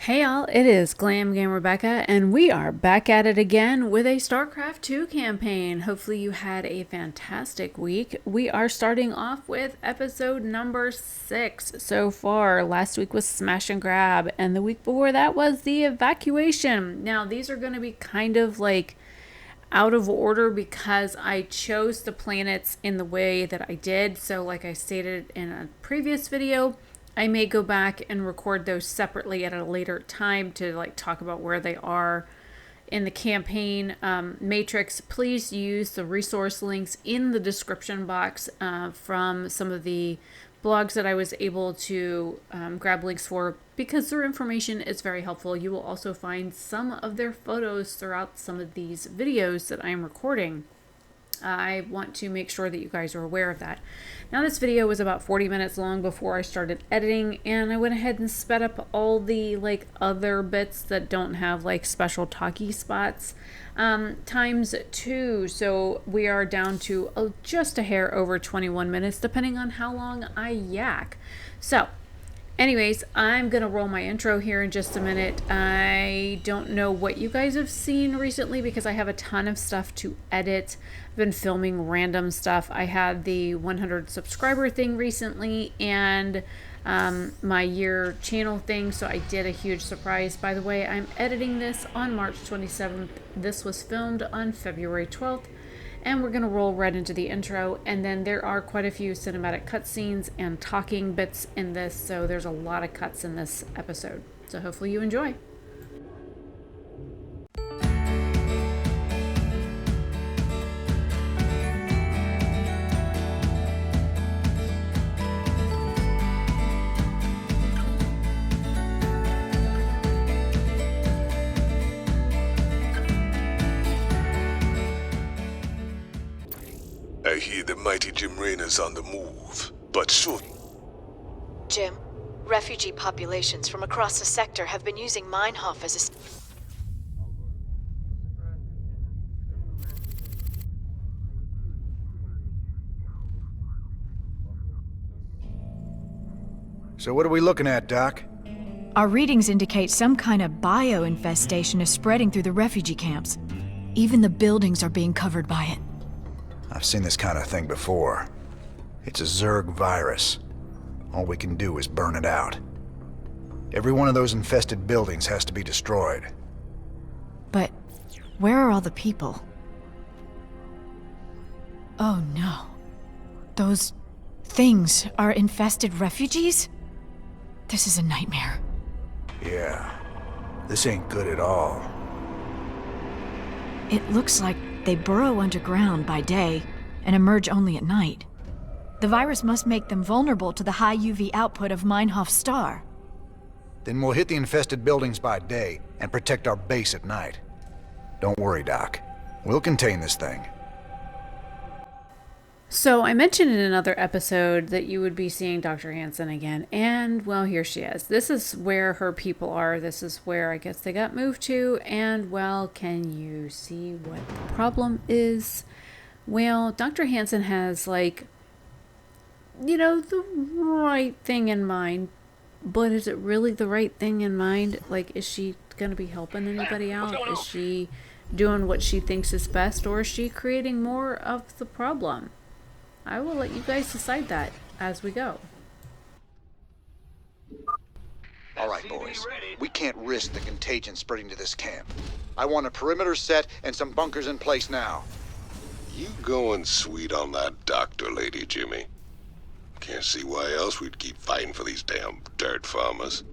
Hey all, it is Glam Rebecca, and we are back at it again with a Starcraft 2 campaign. Hopefully you had a fantastic week. We are starting off with episode number 6 so far. Last week was Smash and Grab, and the week before that was the evacuation. Now these are going to be kind of like out of order because I chose the planets in the way that I did. So like I stated in a previous video, I may go back and record those separately at a later time to like talk about where they are in the campaign matrix. Please use the resource links in the description box from some of the blogs that I was able to grab links for, because their information is very helpful. You will also find some of their photos throughout some of these videos that I am recording. I want to make sure that you guys are aware of that. Now this video was about 40 minutes long before I started editing, and I went ahead and sped up all the like other bits that don't have like special talkie spots times 2. So we are down to just a hair over 21 minutes depending on how long I yak. So anyways, I'm going to roll my intro here in just a minute. I don't know what you guys have seen recently because I have a ton of stuff to edit. I've been filming random stuff. I had the 100 subscriber thing recently and my year channel thing, so I did a huge surprise. By the way, I'm editing this on March 27th. This was filmed on February 12th. And we're going to roll right into the intro, and then there are quite a few cinematic cutscenes and talking bits in this, so there's a lot of cuts in this episode. So hopefully you enjoy. I hear the mighty Jim Raynor's on the move, but short. Jim, refugee populations from across the sector have been using Meinhof as a... So what are we looking at, Doc? Our readings indicate some kind of bio-infestation is spreading through the refugee camps. Even the buildings are being covered by it. I've seen this kind of thing before. It's a Zerg virus. All we can do is burn it out. Every one of those infested buildings has to be destroyed. But where are all the people? Oh no. Those things are infested refugees? This is a nightmare. Yeah. This ain't good at all. It looks like they burrow underground by day and emerge only at night. The virus must make them vulnerable to the high UV output of Meinhof's star. Then we'll hit the infested buildings by day and protect our base at night. Don't worry, Doc. We'll contain this thing. So I mentioned in another episode that you would be seeing Dr. Hansen again, and well, here she is. This is where her people are. This is where I guess they got moved to, and well, can you see what the problem is? Well, Dr. Hansen has like, you know, the right thing in mind, but is it really the right thing in mind? Like, is she going to be helping anybody out? Is she doing what she thinks is best, or is she creating more of the problem? I will let you guys decide that as we go. All right, boys. We can't risk the contagion spreading to this camp. I want a perimeter set and some bunkers in place now. You going sweet on that doctor lady, Jimmy. Can't see why else we'd keep fighting for these damn dirt farmers.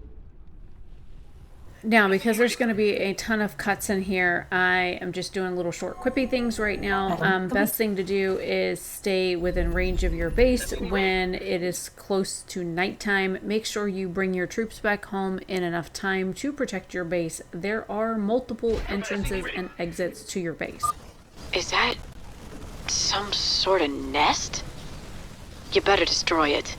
Now, because there's going to be a ton of cuts in here, I am just doing little short quippy things right now. Best thing to do is stay within range of your base when it is close to nighttime. Make sure you bring your troops back home in enough time to protect your base. There are multiple entrances and exits to your base. Is that some sort of nest? You better destroy it.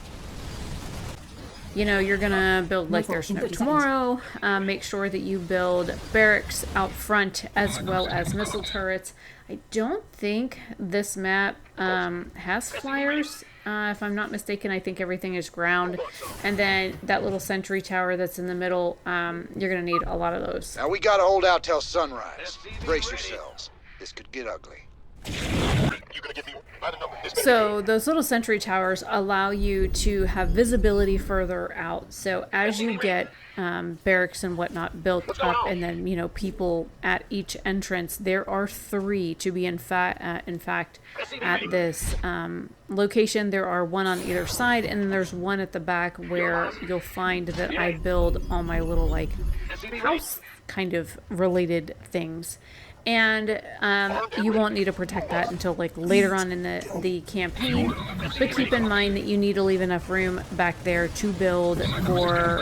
you know, you're gonna build like there's no tomorrow. Make sure that you build barracks out front as well as missile turrets. I don't think this map has flyers. If I'm not mistaken, I think everything is ground. And then that little sentry tower that's in the middle, you're gonna need a lot of those. Now we gotta hold out till sunrise. Brace yourselves. This could get ugly. So those little sentry towers allow you to have visibility further out. So as you get barracks and whatnot built up, and then, you know, people at each entrance, there are 3 to be in fact at this location. There are 1 on either side, and then there's 1 at the back where you'll find that I build all my little like house kind of related things. And you won't need to protect that until like later on in the campaign. But keep in mind that you need to leave enough room back there to build for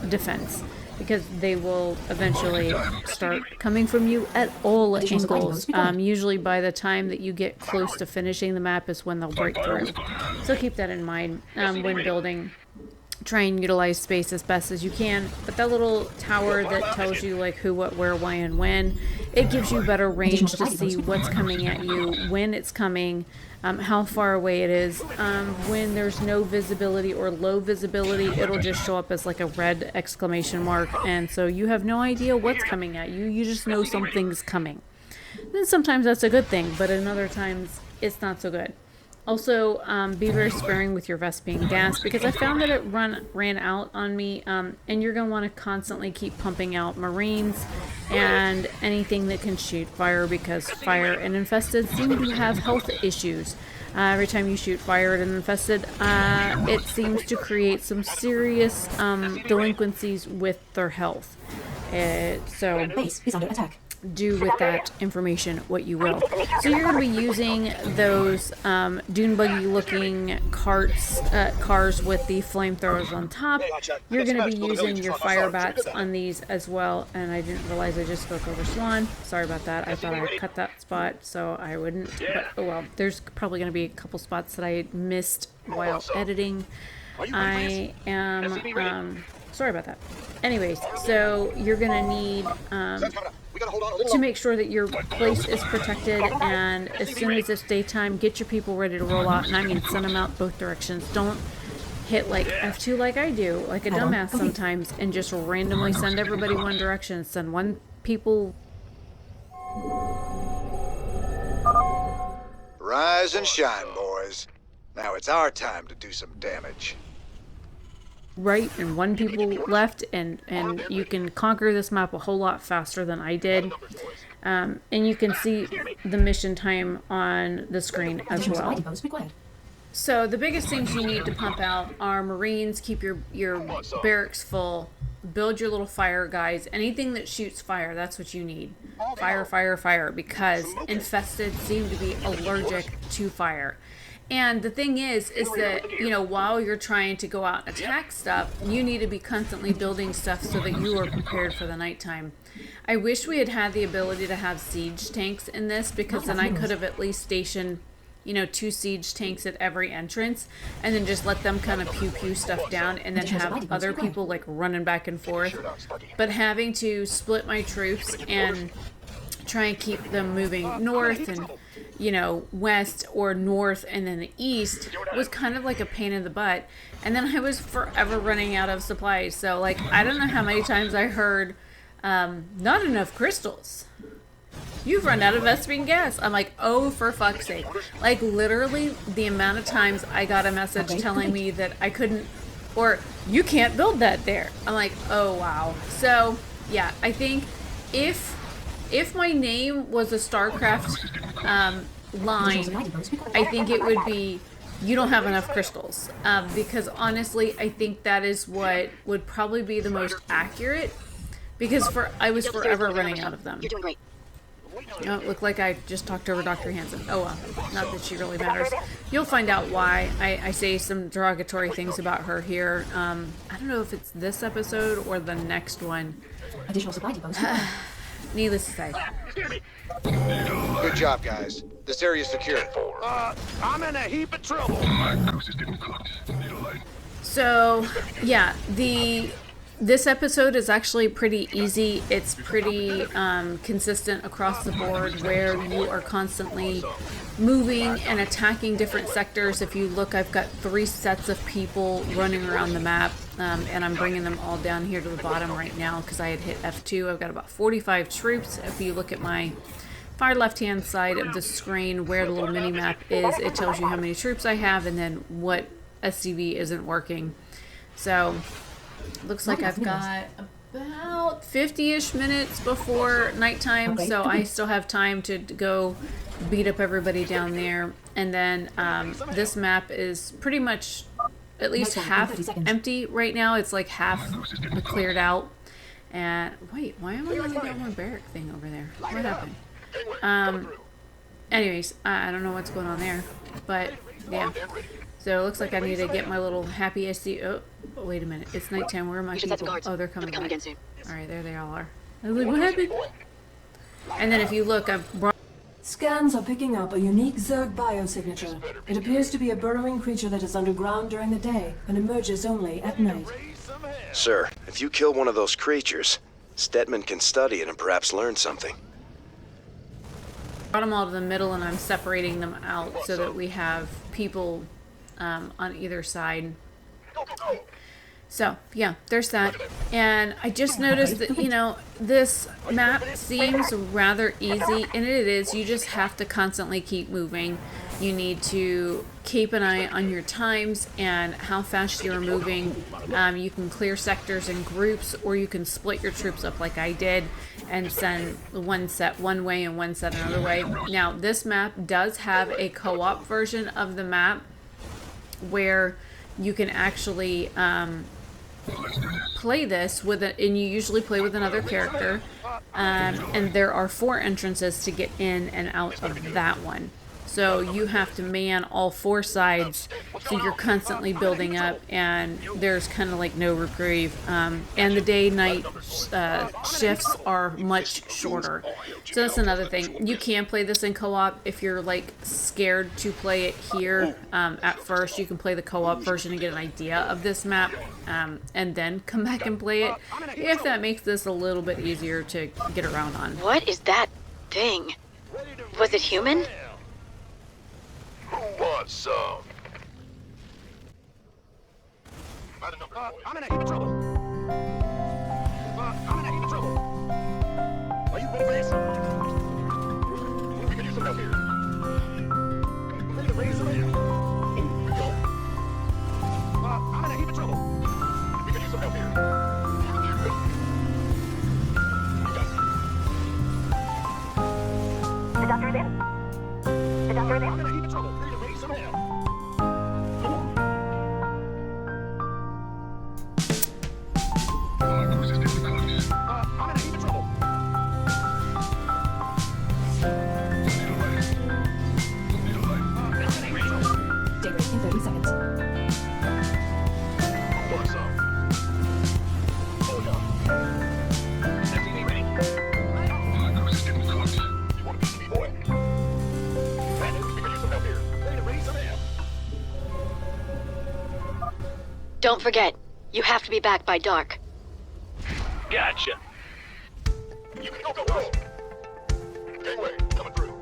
defense, because they will eventually start coming from you at all angles. Usually by the time that you get close to finishing the map is when they'll break through. So keep that in mind when building. Try and utilize space as best as you can, but that little tower that tells you like who, what, where, why, and when, it gives you better range to see what's coming at you, when it's coming, how far away it is. When there's no visibility or low visibility, it'll just show up as like a red exclamation mark, and so you have no idea what's coming at you. You just know something's coming. Then sometimes that's a good thing, but in other times it's not so good. Also, be very sparing with your Vespian gas, because I found that it ran out on me, and you're going to want to constantly keep pumping out Marines and anything that can shoot fire, because fire and infested seem to have health issues. Every time you shoot fire at an infested, it seems to create some serious delinquencies with their health. So Base is under attack. Do with that information what you will. So you're going to be using those dune buggy looking cars with the flamethrowers on top. You're going to be using your fire bats on these as well, and I didn't realize I just spoke over Swan. Sorry about that. I thought I cut that spot so I wouldn't, but oh well. There's probably going to be a couple spots that I missed while editing. I am sorry about that. Anyways, so you're going to need to make sure that your place is protected, and as soon as it's daytime, get your people ready to roll out, and I mean send them out both directions. Don't hit like F2 like I do, like a dumbass sometimes, and just randomly send everybody one direction. Send one people. Rise and shine, boys. Now it's our time to do some damage. Right, and 1 people left, and you can conquer this map a whole lot faster than I did. And you can see the mission time on the screen as well. So the biggest things you need to pump out are Marines. Keep your barracks full. Build your little fire guys. Anything that shoots fire, that's what you need. Fire, fire, fire, because infested seem to be allergic to fire. And the thing is that, you know, while you're trying to go out and attack stuff, you need to be constantly building stuff so that you are prepared for the nighttime. I wish we had the ability to have siege tanks in this, because then I could have at least stationed, you know, 2 siege tanks at every entrance, and then just let them kind of pew stuff down, and then have other people like running back and forth. But having to split my troops and try and keep them moving north and, you know, west or north and then the east was kind of like a pain in the butt. And then I was forever running out of supplies. So like, I don't know how many times I heard, not enough crystals. You've run out of Vespian gas. I'm like, oh, for fuck's sake. Like literally the amount of times I got a message telling me that I couldn't, or you can't build that there. I'm like, oh wow. So yeah, I think if my name was a Starcraft line, I think it would be, you don't have enough crystals. Because honestly, I think that is what would probably be the most accurate, because I was forever running out of them. You're doing great. Oh, it looked like I just talked over Dr. Hansen. Oh well, not that she really matters. You'll find out why I say some derogatory things about her here. I don't know if it's this episode or the next one. Additional supply depots. Needless to say. Good job, guys. This area's secure. I'm in a heap of trouble. So So, yeah, this episode is actually pretty easy. It's pretty consistent across the board, where you are constantly moving and attacking different sectors. If you look, I've got 3 sets of people running around the map, and I'm bringing them all down here to the bottom right now because I had hit F2. I've got about 45 troops. If you look at my far left-hand side of the screen where the little mini-map is, it tells you how many troops I have and then what SCV isn't working. So looks like I've got about 50-ish minutes before nighttime, so I still have time to go beat up everybody down there. And then this map is pretty much at least half empty right now. It's like half cleared out. And wait, why am I only got one barrack thing over there? What happened? Anyways, I don't know what's going on there, but yeah. So it looks like I need to get my little happy SC. Oh, wait a minute. It's nighttime. Where are my people? Oh, they're coming back. Alright, there they all are. I was like, what happened? And then if you look, I've brought... Scans are picking up a unique Zerg biosignature. It appears to be a burrowing creature that is underground during the day and emerges only at night. Sir, if you kill one of those creatures, Stedman can study it and perhaps learn something. Brought them all to the middle, and I'm separating them out so that we have people on either side. So yeah, there's that. And I just noticed that, you know, this map seems rather easy, and it is. You just have to constantly keep moving. You need to keep an eye on your times and how fast you're moving. You can clear sectors in groups, or you can split your troops up like I did and send one set one way and one set another way. Now, this map does have a co-op version of the map where you can actually play this with it, and you usually play with another character. And there are 4 entrances to get in and out of that one. So you have to man all 4 sides, so you're constantly building up, and there's kind of like no reprieve. And the day-night shifts are much shorter. So that's another thing. You can play this in co-op if you're like scared to play it here. At first, you can play the co-op version and get an idea of this map, and then come back and play it, if that makes this a little bit easier to get around on. What is that thing? Was it human? Who wants some? I'm in a heap of trouble. I'm in a heap of trouble. Are you ready for this? We can use some help here. We need to raise some help. Here we go. I'm in a heap of trouble. We can use some help here. The doctor is in. The doctor is in. I'm in a heap of trouble. We need to raise some help. I'm in a heap of trouble. Daybreak in 30 seconds. What's up? Hold on. SCV ready. You want to beat me, boy? Brandon, we can use some help here. Ready to raise some help. Don't forget, you have to be back by dark. Gotcha. You can go. Gangway, coming through.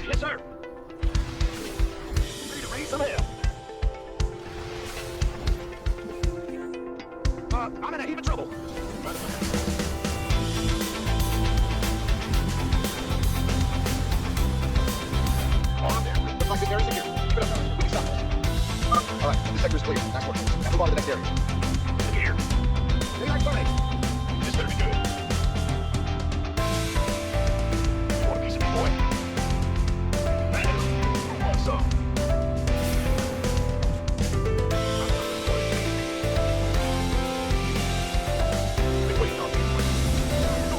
Yes, sir. Ready to raise some hell. I'm in a heap of trouble. On there. Looks like this area's secure. Keep it up. We can stop it. All right, this sector is clear. Nice work. Now move on to the next area. Here. Daylight starting. This better be good. You want a piece of me, boy? Who wants some? Been waiting on these. Go.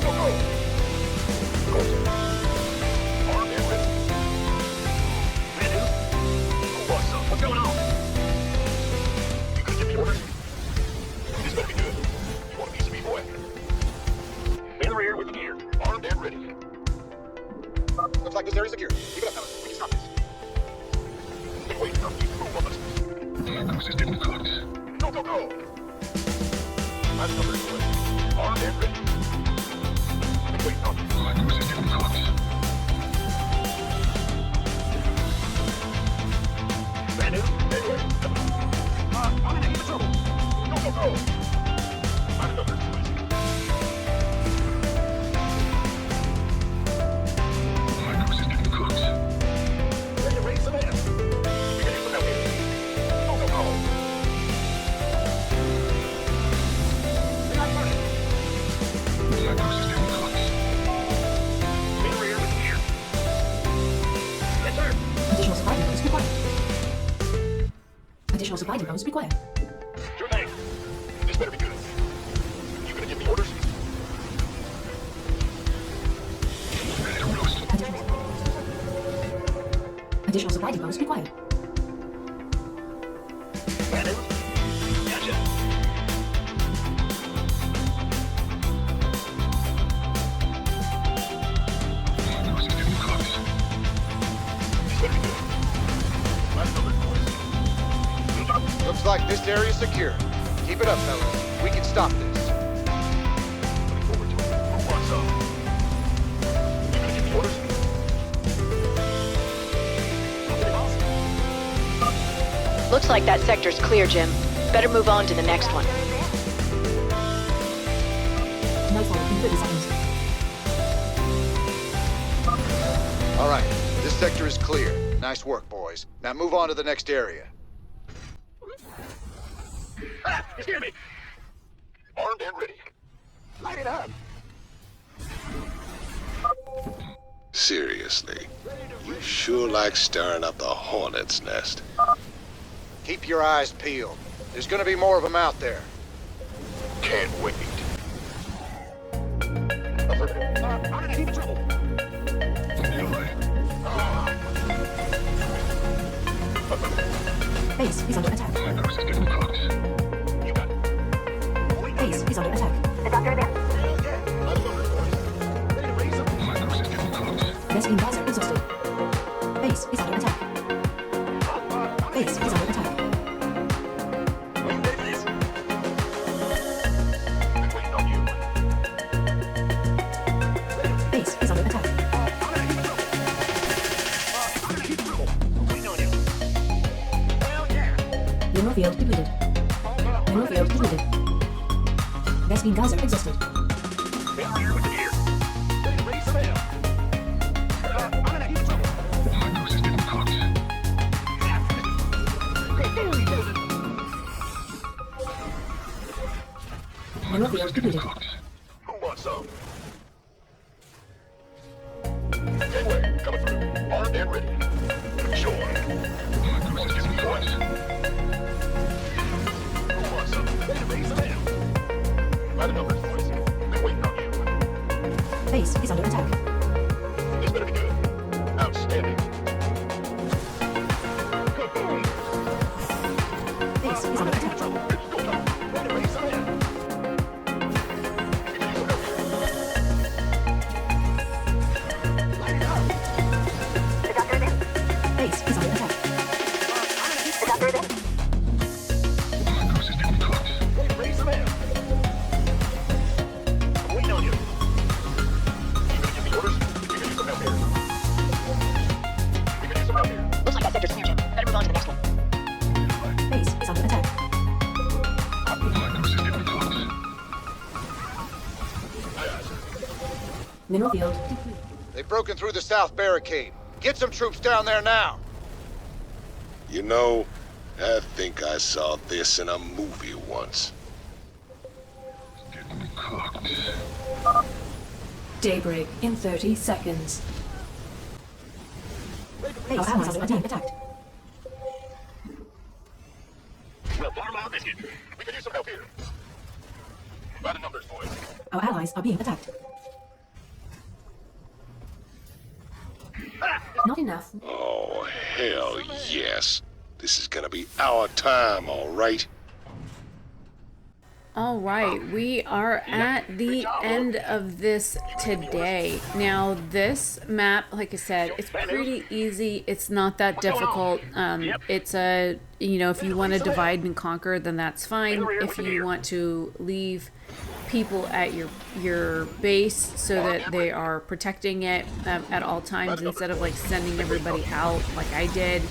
Of course. Armed and ready. Who wants some? What's going on? You could give me orders. By the numbers, boys. Armed and ready. Wait, no. Brand new? Hey, wait. I'm in a heap of trouble. Go, go, go. By the numbers, boys. Ready to raise some ass. We can use some help here. Go, go, go. We got money. Main rear with gear. Yes, sir. Additional supply depots required. Additional supply depots required. Sure thing. This better be good. You gonna give me orders? Additional supply depots required. Brand new? Gotcha. This better be good. By the numbers, boys. Looks like this area's secure. Keep it up, fellas. We can stop this. Looking forward to it. Who wants some? You gonna give me orders? Okay, boss. Looks like that sector's clear, Jim. Better move on to the next one. Nightfall in 30 seconds. All right, this sector is clear. Nice work, boys. Now move on to the next area. Ah, you scared me. Armed and ready. Light it up. Seriously, you sure like stirring up the hornet's nest. Keep your eyes peeled. There's gonna be more of them out there. Can't wait. Affirmative. I'm in a heap of trouble. Base is under attack. You got it. Wait, no, Base is under attack. The doctor there. yeah. By the numbers, boys. Ready to raise them? Vesting visor exhausted. Base is under attack. Base is under attack. Are you ready for this? Been waiting on you. Base is under attack. I'm in a heap of trouble. I'm in a heap of trouble. Waiting on you. Well, yeah. Mineral field depleted. Mineral field depleted. Vesting geyser exhausted. Been here with the gear. Ready to raise some hell. I'm in a heap of trouble. Mineral field depleted. Who wants some? Anyway, coming through. Armed and ready. Sure. Who wants some? Ready to raise some hell. By the numbers, boys. Been waiting on you. Base is under attack. This better be good. Outstanding. Kaboom! Base is under attack. Trouble. Go, go. Ready to raise some hell. We can use some help here. Light it up. The doctor there. Base is under attack. The doctor there. Ready to raise some hell. I'm waiting on you. You gonna give me orders? We can use some help here. We can use some help here. Looks like that sector's clear, Jim. Better move on to the next one. Base is under attack. Mineral field depleted. They've broken through the south barricade. Get some troops down there now. You know, I think I saw this in a movie once. Daybreak in 30 seconds. Base is under attack. Well, farm out biscuit. We can use some help here. By the numbers, boys. Our allies are being attacked. Not enough. Oh, hell yes. This is gonna be our time, all right. All right, we are at the end of this today. Now, this map, like I said, it's pretty easy. It's not that difficult. It's a, if you want to divide and conquer, then that's fine. If you want to leave people at your base so that they are protecting it at all times instead of like sending everybody out like I did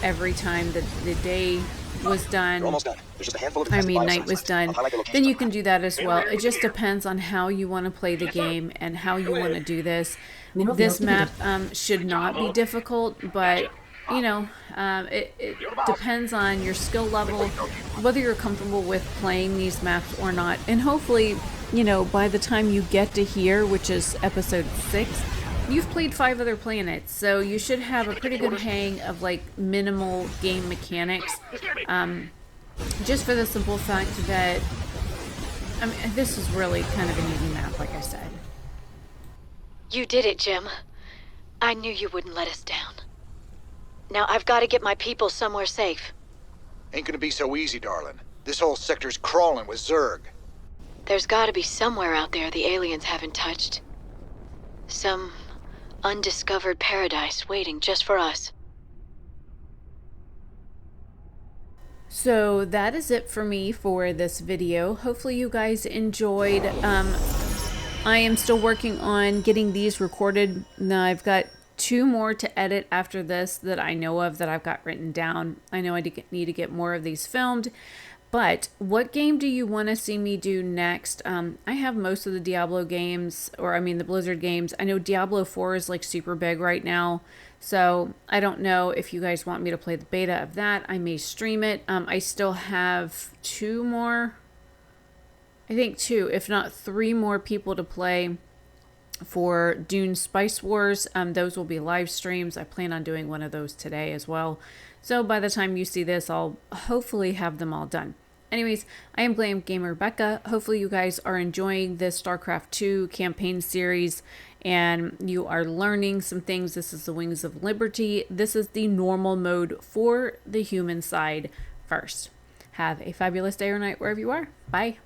every time that the day was done. Night was done. Then you can do that as well. It just depends on how you want to play the game and how you want to do this. This map should not be difficult, but it depends on your skill level, whether you're comfortable with playing these maps or not. And hopefully, by the time you get to here, which is episode 6, you've played 5 other planets, so you should have a pretty good hang of like minimal game mechanics. Just for the simple fact that, this is really kind of an easy map, like I said. You did it, Jim. I knew you wouldn't let us down. Now I've got to get my people somewhere safe. Ain't gonna be so easy, darling. This whole sector's crawling with Zerg. There's got to be somewhere out there the aliens haven't touched. Some undiscovered paradise waiting just for us. So that is it for me for this video. Hopefully you guys enjoyed. I am still working on getting these recorded. Now I've got 2 more to edit after this that I know of that I've got written down. I know I need to get more of these filmed. But what game do you want to see me do next? I have most of the Diablo games, the Blizzard games. I know Diablo 4 is like super big right now. So I don't know if you guys want me to play the beta of that. I may stream it. I still have 2 more. I think 2, if not 3 more people to play for Dune Spice Wars. Those will be live streams. I plan on doing one of those today as well. So by the time you see this, I'll hopefully have them all done. Anyways, I am Glam Gamer Becca. Hopefully you guys are enjoying this StarCraft 2 campaign series and you are learning some things. This is the Wings of Liberty. This is the normal mode for the human side first. Have a fabulous day or night wherever you are. Bye.